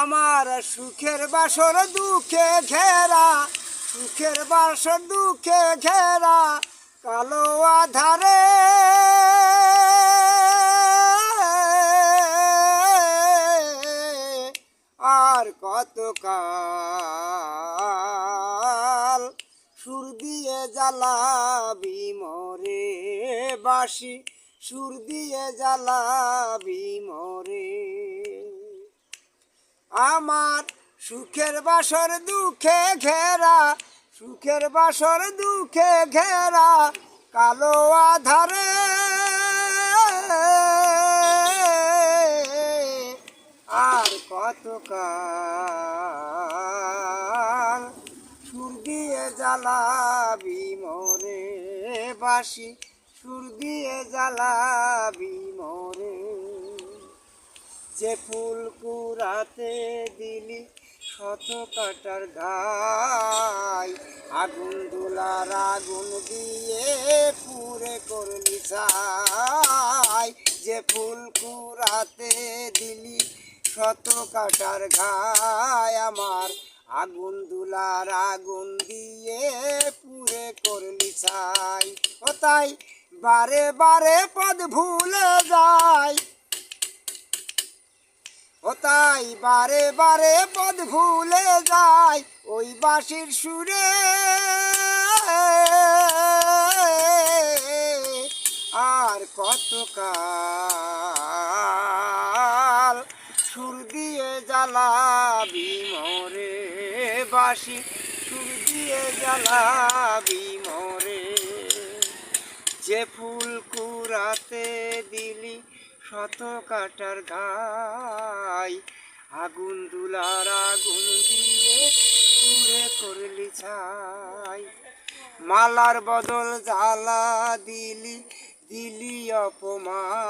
আমার সুখের বাসর দুঃখে ঘেরা, সুখের বাসর দুঃখে ঘেরা কালো আধারে। আর কতকাল সুর দিয়ে জ্বালাবি মোরে বাঁশি, সুর দিয়ে জ্বালাবি মোরে। আমার সুখের বাসর দুঃখে ঘেরা, সুখের বাসর দুঃখে ঘেরা কালো আধারে। আর কতকাল সুর দিয়ে জ্বালাবি মোরে বাঁশি, সুর দিয়ে জ্বালাবি মোরে। যে ফুল কুড়াতে দিলি শত কাটার ঘাই, আগুন দুলার আগুন দিয়ে পুরে করলি ছাই। যে ফুল কুড়াতে দিলি শত কাটার ঘাই, আমার আগুন দুলার আগুন দিয়ে পুরে করলি ছাই। ও তাই বারে বারে পদ ভুলে যায়, ও তাই বারে বারে পদ ভুলে যায় ওই বাঁশির সুরে। আর কতকাল সুর দিয়ে জ্বালাবি মোরে বাঁশি, সুর দিয়ে জ্বালাবি মোরে। যে ফুল কুড়াতে দিলি শত কাটার ঘাই, আগুন দুলার আগুন দিয়ে পুরে করলি ছাই। মালার বদল জ্বালা দিলি, দিলি অপমান।